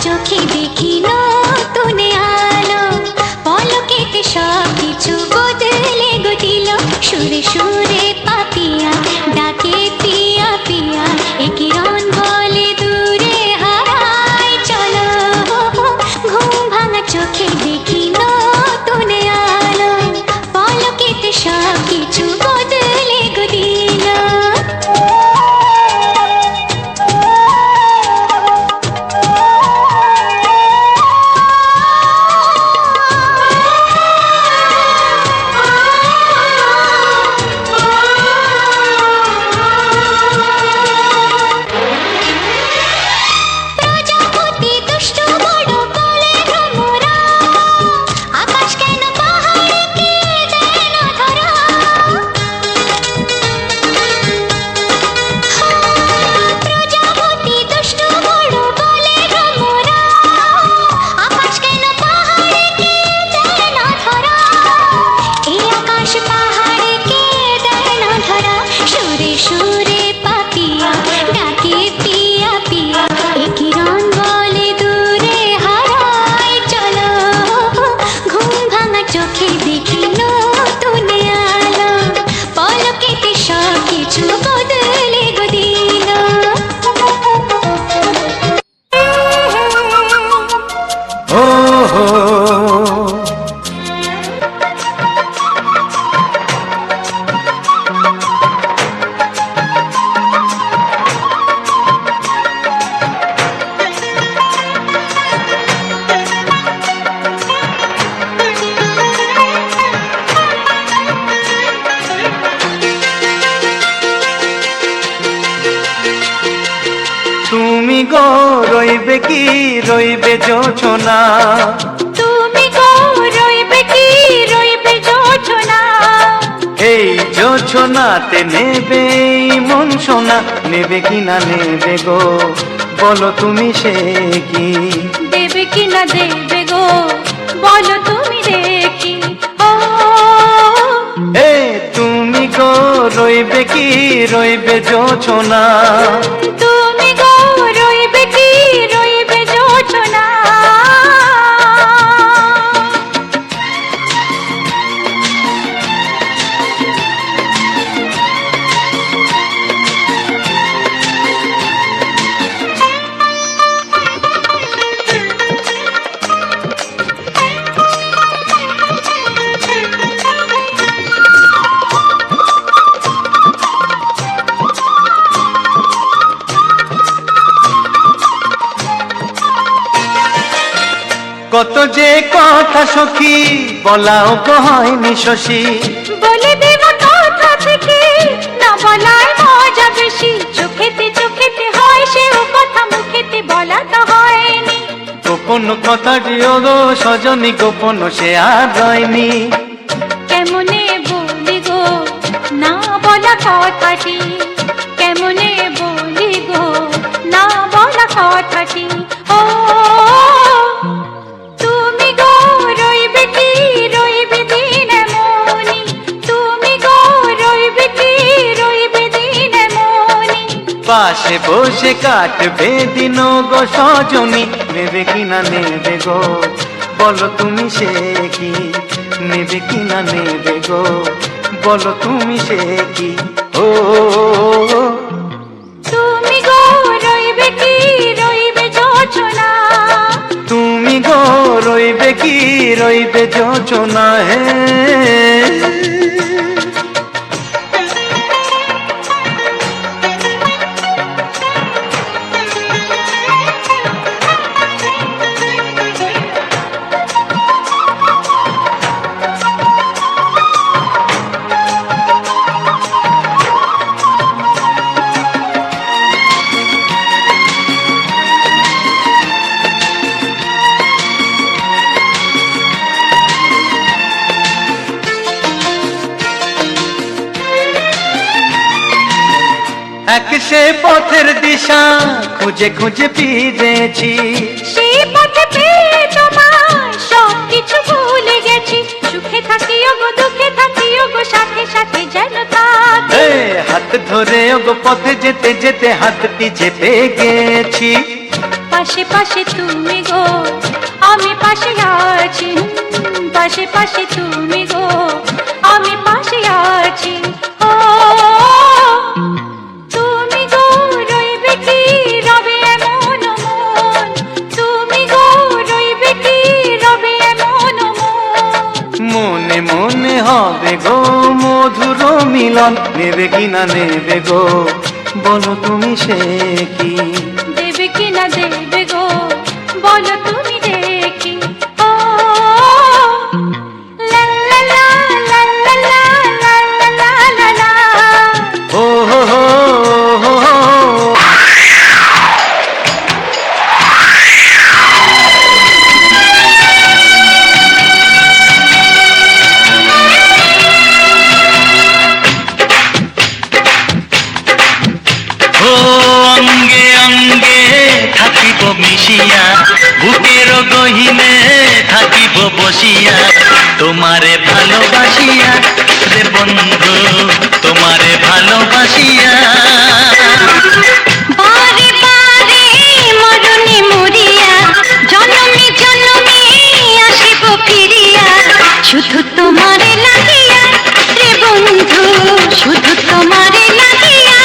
চোখে দেখি নতুন আলো, পলকেতে সব কিছু বদলে গো দিল। সুরে সুরে পাপিয়া ডাকে পিয়া পিয়া, এ কিরণ বলে দূরে হারায় চলো। ঘুম ভাঙা চোখে দেখি নতুন আলো, পলকেতে সব কিছু বদলে গো দিল। প্রজাপতি দুষ্ট বড় বলে ভ্রমরা, আকাশ কেন পাহাড়কে দেয় না ধরা। প্রজাপতি দুষ্ট বড় বলে ভ্রমরা, আকাশ কেন পাহাড়কে দেয় না ধরা। এই আকাশ পাহাড়কে দেয় না ধরা। সুরে সুরে পাপিয়া ডাকে পিয়া পিয়া, এ কিরণ বলে দূরে হারায় চলো। ঘুম ভাঙা চোখে দেখি নতুন আলো, পলকেতে সব কিছু বদলে গো দিল। ও হো তুমি গো রইবে কি রইবে জোছনা, তুমি গো রইবে কি রইবে জোছনা। এই জোছনাতে নেবে এই মন সোনা, নেবে কি না নেবে গো বলো তুমি সে কি। দেবে কি না দেবে গো বলো তুমি দেখি। ও এ তুমি গো রইবে কি রইবে জোছনা, তুমি গো রইবে কি রইবে জোছনা। কত যে কথা সখী বলাও গো হয়নি শশী। বলে দেব কথা থেকে না বলার মজা বেশি। চোখেতে চোখেতে হয় সেও কথা, মুখেতে বলা তো হয়নি। গোপন কথাটি ও গো সজনী গোপন সে আর রয়নি। কেমনে বলি গো না বলা কথাটি, কেমনে বলি গো না বলা কথাটি। ও তুমি গো রইবে কি রইবে দিন এমনি, তুমি গো রইবে কি রইবে দিন এমনি। পাশে বসে কাটবে দিন গো সজনী, নেবে কি না নেবে গো বলো তুমি সে কি। নেবে কি না নেবে গো বলো তুমি সে কি। ও তুমি গো রইবে কি রইবে জোছনা, তুমি গো রইবে কি রইবে জোছনা। হে এক সে পথের দিশা খুঁজে খুঁজে ফিরেছি। সেই পথে পেয়ে তোমার সব কিছু ভুলে গেছি। সুখে থাকি ওগো দুঃখে থাকি ওগো, সাথে সাথে যেন থাকি। এ হাত ধরে ওগো পথে যেতে যেতে হাতটি চেপে গেছি। পাশে পাশে তুমি গো, আমি পাশে আছি। পাশে পাশে তুমি গো, আমি পাশে আছি। ও তুমি গো রইবে কি রবে এমন মন, তুমি গো রইবে কি রবে এমন মন। মনে মনে হবে গো মধুর মিলন, নেবে কিনা নেবে গো বলো তুমি সে কি। দেবে কিনা দেবে গো বলো তুমি দেখি। ও লা লা লা লা লা লা লা লা লা লা। ও হো হো হো হো। ও অঙ্গে অঙ্গে থাকিব মিশিয়া, বুকের গহিনে থাকিব বসিয়া, তোমারে ভালোবাসিয়া রে বন্ধু, তোমারে ভালোবাসিয়া। বারে বারে মরণে মরিয়া, জনমে জনমে আসিব ফিরিয়া, শুধু তোমারে লাগিয়া রে বন্ধু, শুধু তোমারে লাগিয়া।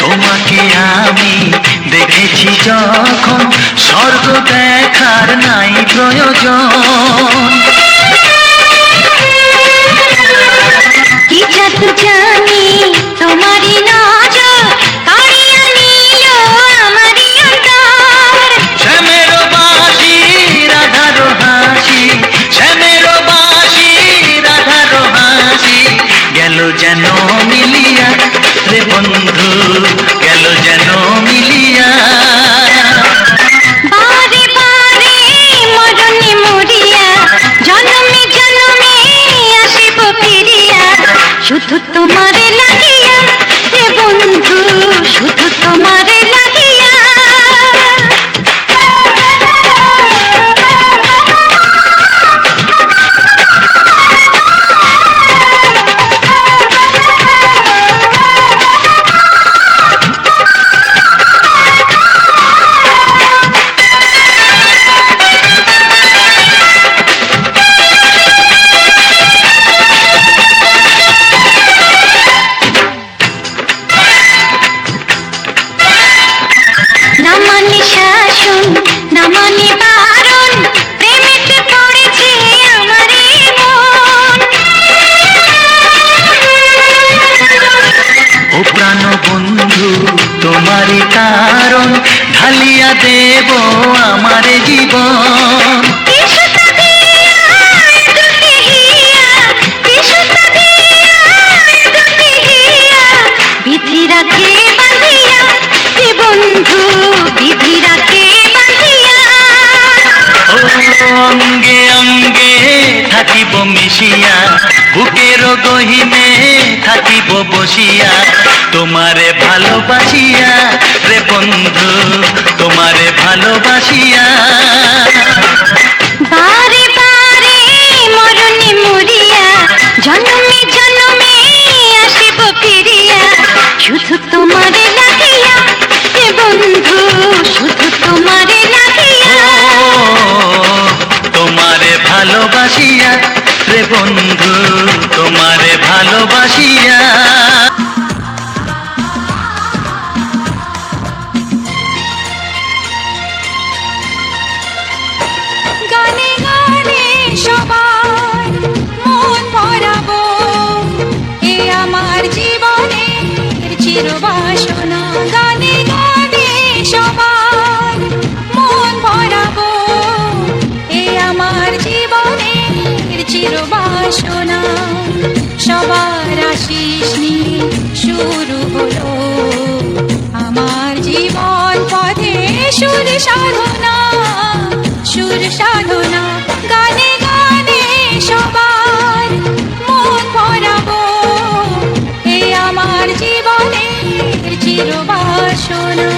তোমাকে আমি দেখেছি যখন, স্বর্গ দেখার নাই প্রয়োজন। কি জাদু জানি তোমারই নজর, কাড়িয়া নিল আমারই অন্তর। শ্যামের বাঁশি রাধার হাসি, শ্যামের বাঁশি রাধার হাসি, গেল যেন মিলিয়া রে বন্ধু, গেল যেন মিলিয়া। বারে বারে মরণে মরিয়া, জনমে জনমে আসিব ফিরিয়া, শুধু তোমারে লাগিয়া রে বন্ধু, শুধু তোমারে লাগিয়া। না মানে শাসন, না মানে বারণ, প্রেমেতে পড়েছে আমারই মন। ও প্রাণ বন্ধু তোমারই কারণ, ঢালিয়া দেব আমার জীবন। কিসুতা দিয়া দুটি হিয়া, কিসুতা দিয়া দুটি হিয়া, বিধি রাখে বাঁধিয়া রে বন্ধু, বিধি রাখে বাঁধিয়া। ও অঙ্গে অঙ্গে থাকিব মিশিয়া, বুকের গহিনে থাকিব বসিয়া, তোমারে ভালোবাসিয়া রে বন্ধু, তোমারে ভালোবাসিয়া। বারে বারে মরণে মরিয়া, জনমে জনমে আসিব ফিরিয়া, শুধু তোমারে লাগিয়া রে বন্ধু, শুধু তোমারে লাগিয়া। তোমারে ভালোবাসিয়া রে বন্ধু, তোমারে ভালোবাসিয়া। গানে গানে সবার মন ভরাবো, এ আমার জীবনের চিরবাসনা। গানে গানে সবার মন ভরাবো, এ আমার জীবনের চিরবাসনা। সবার আশিস নিয়ে শুরু হলো আমার জীবন পথে সুর সাধনা, সুর সাধনা। গানে গানে সবার মন ভরাবো, এই আমার জীবনের চিরবাসনা।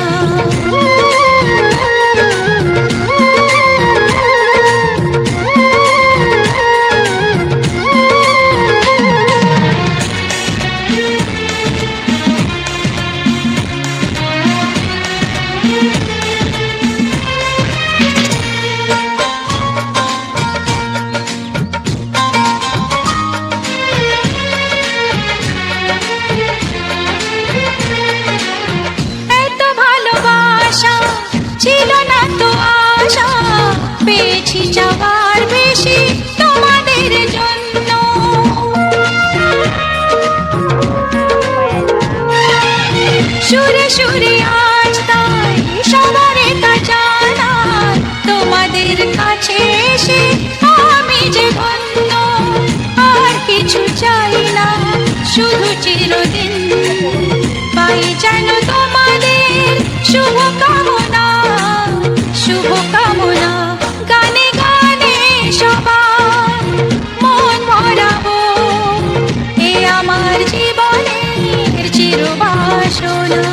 এত ভালোবাসা ছিল না তো আশা, পেয়েছি যাওয়ার বেশি তোমাদের জন্য। সুরে সুরে আজ তাই সবারে তা জানা, তোমাদের কাছে এসে আমি যে ধন্য। আর কিছু চাই না, শুধু চিরদিন পাই যেন তোমাদের শুভ কামনা, শুভ কামনা। গানে গানে সবার মন ভরাবো, এ আমার জীবনের চিরবাসনা।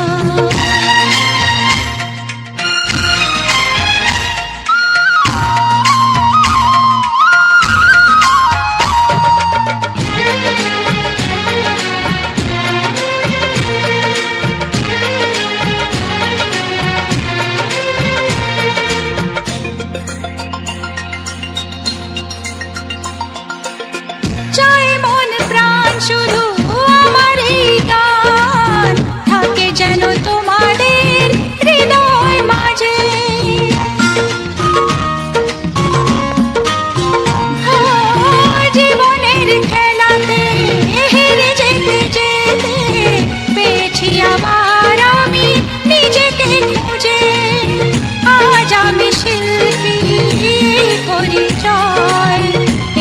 চাই মন প্রাণ শুধু আমার এই গান, থাকে যেন তোমাদের হৃদয় মাঝে। জীবনের খেলাতে হেরে যেতে যেতে পেয়েছি আবার আমি নিজেকে খুঁজে। আজ আমি শিল্পী পরিচয়,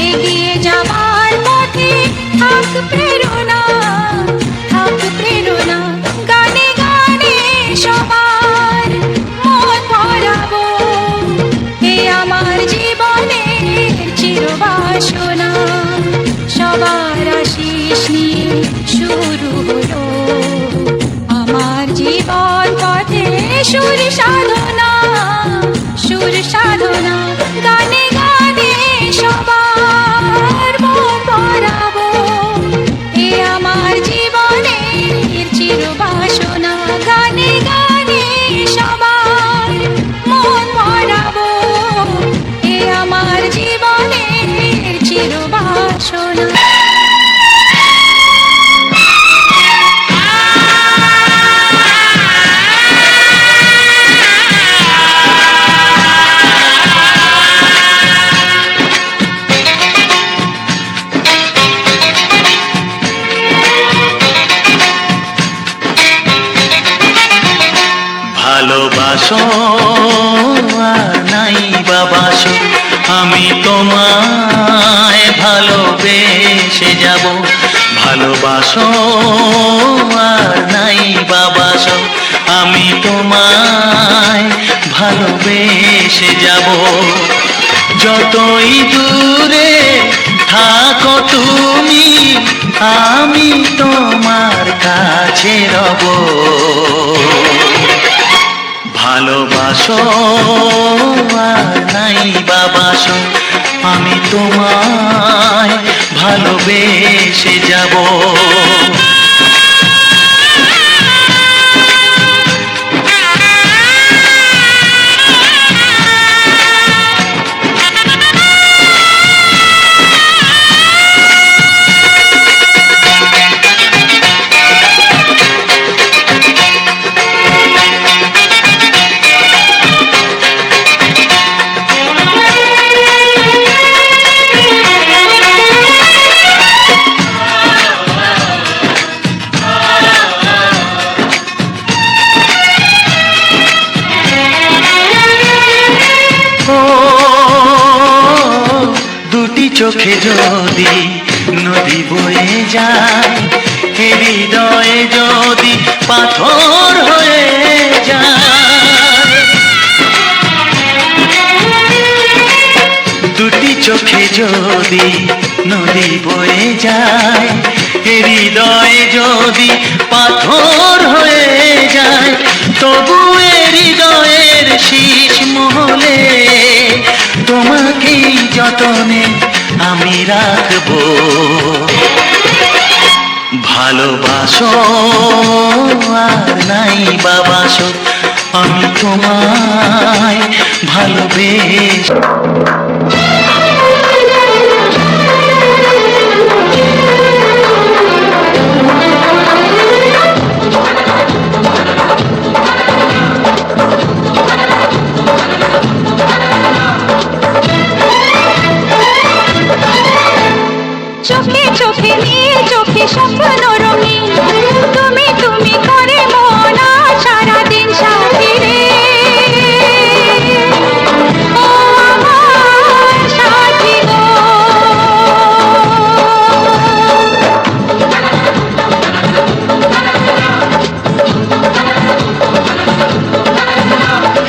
এগিয়ে যাবার পথে থাক প্রেরণা, থাক প্রেরণা। গানে গানে সবার মন ভরাবো, এ আমার জীবনের চিরবাসনা। সবার আশিস নিয়ে শুরু হলো আমার জীবন পথে সুর সাধনা, সুর সাধনা। গানে গানে সবার মন ভরাবো, এ আমার জীবনের চিরবাসনা। গানে গানে সবার মন ভরাবো, এ আমার জীবনের চিরবাসনা। ভালোবাসো আর নাই বাবাসো, আমি তোমায় ভালোবেসে যাব। ভালোবাসো আর নাই বাবাসো, আমি তোমায় ভালোবেসে যাব। যতই দূরে থাকো তুমি, আমি তোমার কাছে রব। ভালোবাসো আর নাই বাবাসো, আমি তোমায় ভালোবেসে যাব। চোখে যদি নদী বয়ে যায়, হৃদয়ে যদি পাথর হয়ে যায়, দুটি চোখে যদি নদী বয়ে যায়, হৃদয়ে যদি পাথর হয়ে যায়, তবু হৃদয়ের শীষ মহলে তোমাকেই যতনে আমি রাখবো। ভালোবাসো আর নাই বাবাসো, আমি তোমায় ভালোবেসে। চোখে চোখে নীল, চোখে স্বপ্ন রঙিন, তুমি তুমি করে মন সারাদিন সাথী রে, ও আমার সাথী গো।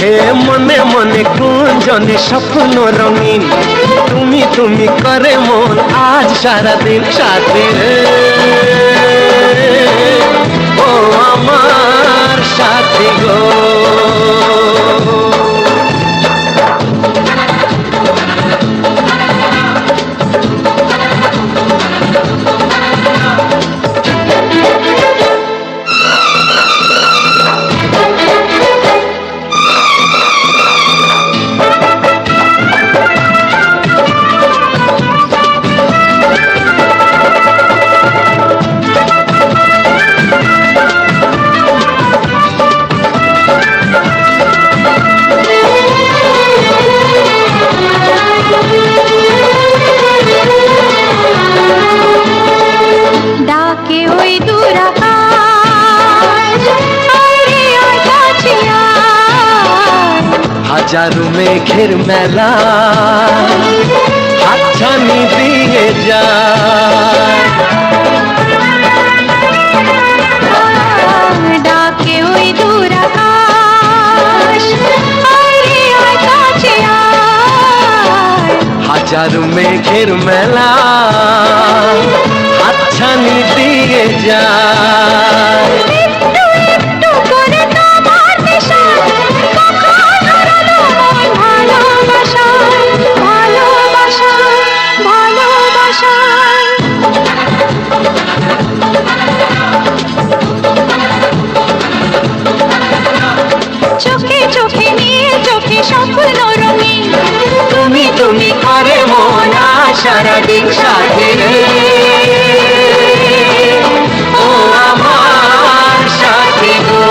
হে মনে মনে গুঞ্জনে স্বপ্ন রঙিন, তুমি তুমি করে মন আজ সারাদিন সাথী রে, ও আমার সাথী গো। ডাকে ওই দূর আকাশ, আরে ওই কাছে আয়, হাজারো মেঘের মেলা হাতছানি দিয়ে যায়, ডাকে ওই দূর আকাশ, আরে ওই কাছে আয়, হাজারো মেঘের মেলা হাতছানি দিয়ে যায়। একটু একটু করে তোমার নেশা, কখন হারালো মন ভালোবাসায়, ভালোবাসায়, ভালোবাসায়। চোখে চোখে নীল, চোখে স্বপ্ন রঙিন, তুমি তুমি করে মন সারাদিন সাথী রে, ও আমার সাথী গো।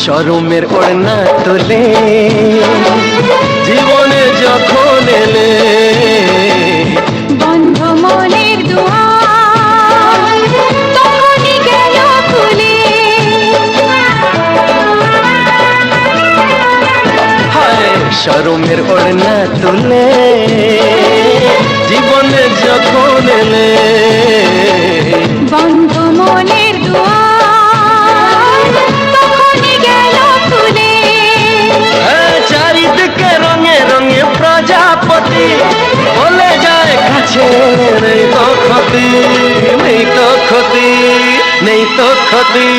শরমের ওড়না তোলে জীবনে যখন এলে, বন্ধ মনের দুয়ার তখনই গেল খুলে, হায় শরমের ওড়না তোলে জীবনে যখন এলে, বন্ধ মনের দুয়ার তখনই গেল খুলে। চারিদিকে রঙে রঙে প্রজাপতি বলে যায় কাছে, নেই তো ক্ষতি, নেই তো ক্ষতি, নেই তো ক্ষতি।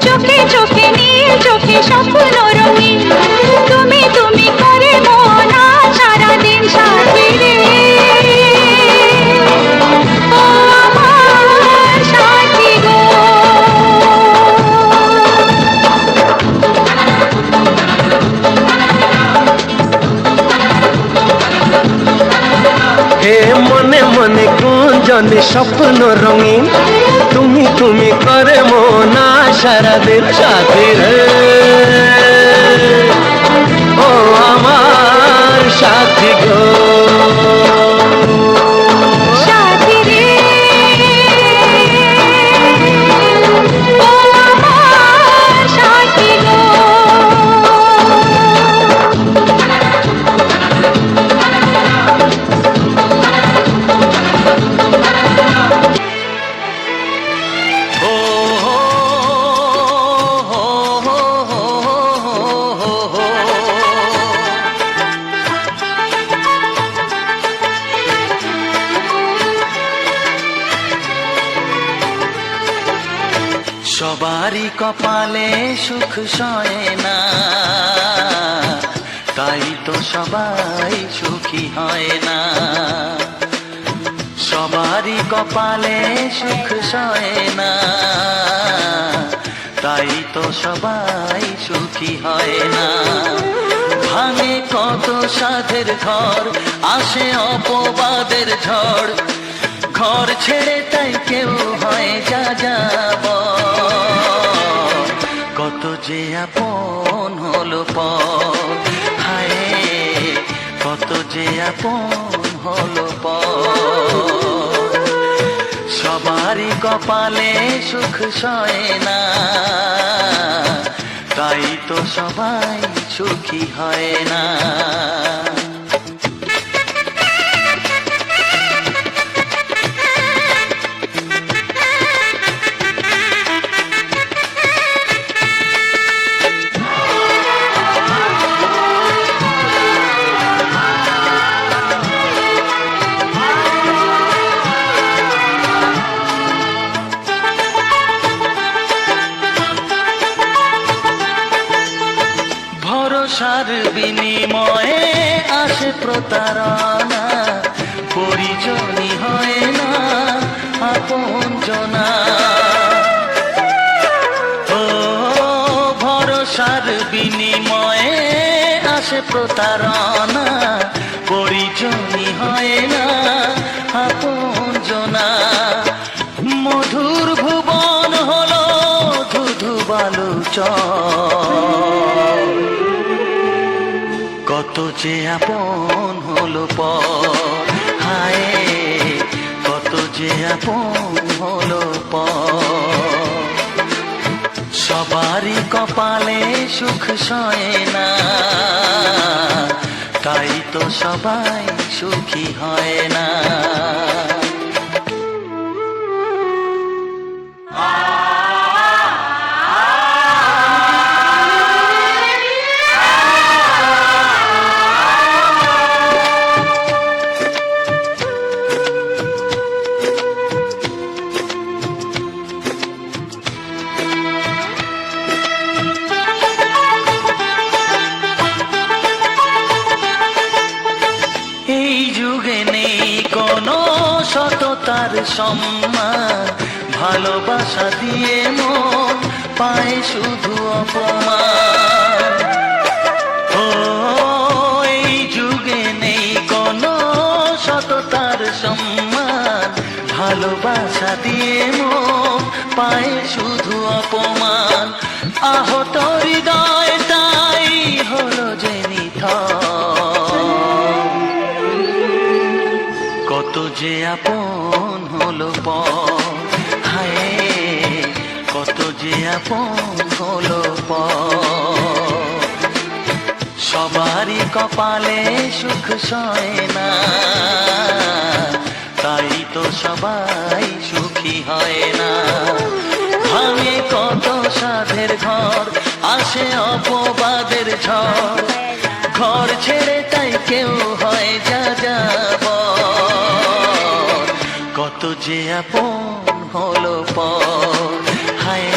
চোখে চোখে নীল, চোখে স্বপ্ন রঙিন, তুমি তুমি করে মন সারাদিন সাথী রে, ও আমার সাথী গো। মনে মনে গুঞ্জনে স্বপ্ন রঙিন, তুমি তুমি করে মনা সারাদিন সাথী রে, ও আমার সাথী গো। সাথী রে, ও আমার সাথী গো। ও হো হো হো হো হো। সবারই কপালে সুখ সয় না, তাই তো সবাই সুখী হয় না। সবারই কপালে সুখ সয় না, তাই তো সবাই সুখী হয় না। ভাঙে কত সাধের ঘর, আসে অপবাদের ঝড়, ঘর ছেড়ে তাই কেউ হয় যা যাব। কত যে আপন হলো পর, হায় কত যে আপন হলো পর। সবারই কপালে সুখ সয় না, তাই তো সবাই সুখী হয় না। ভরসার বিনিময়ে আসে প্রতারণা, পরিজনই হয় না আপনজনা। ও ভরসার বিনিময়ে আসে প্রতারণা, পরিজনই হয় না আপনজনা। মধুর ভুবন হলো ধুধু বালুচর, কত যে আপন হলো পর, হায় কত যে আপন হলো পর। সবারই কপালে সুখ সয় না, তাই তো সবাই সুখী হয় না। এই যুগে নেই কোনো সততার সম্মান, ভালোবাসা দিয়ে মন পায় শুধু অপমান। ও এই যুগে নেই কোনো সততার সম্মান, ভালোবাসা দিয়ে মন পায় শুধু অপমান। আহত হৃদয় তাই হলো যে নিথর, কত যে আপন হলো পর, হায় কত যে আপন হলো পর। সবারই কপালে সুখ সয় না, তাই তো সবাই সুখী হয় না। ভাঙে কত সাধের ঘর, আসে অপবাদের ঝড়, ঘর ছেড়ে তাই কেউ হয় যা যাব। কত যে আপন হলো পর, হায়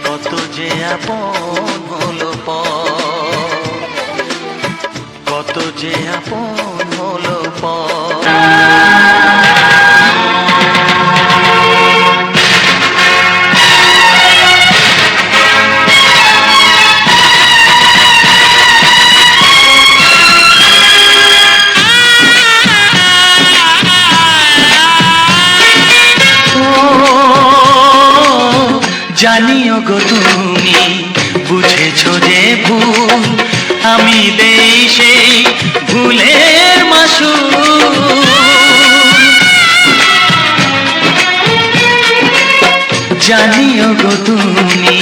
কত যে আপন হলো পর, কত যে আপন হলো পর। জানিও গো তুমি বুঝেছো যে ভুল, আমি দেই সেই ভুলের মাসুল। জানিও গো তুমি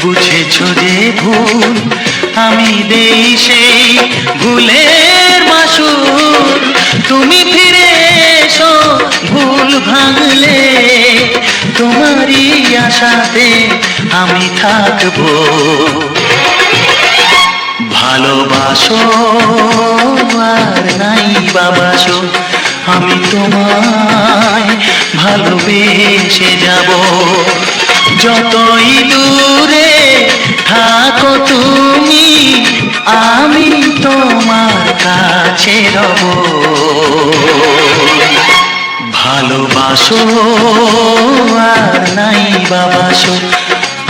বুঝেছো যে ভুল, আমি দেই সেই ভুলের মাসুল। তুমি ফিরে এসো ভুল ভাঙলে, তোমারই আশাতে আমি থাকবো। ভালোবাসো আর নাই বাবাসো, আমি তোমায় ভালোবেসে যাব। যতই দূরে থাকো তুমি, আমি তোমার কাছে রব। ভালোবাসো আর নাই বাবাসো,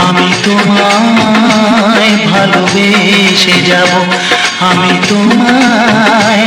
আমি তোমায় ভালোবেসে যাব। আমি তোমায়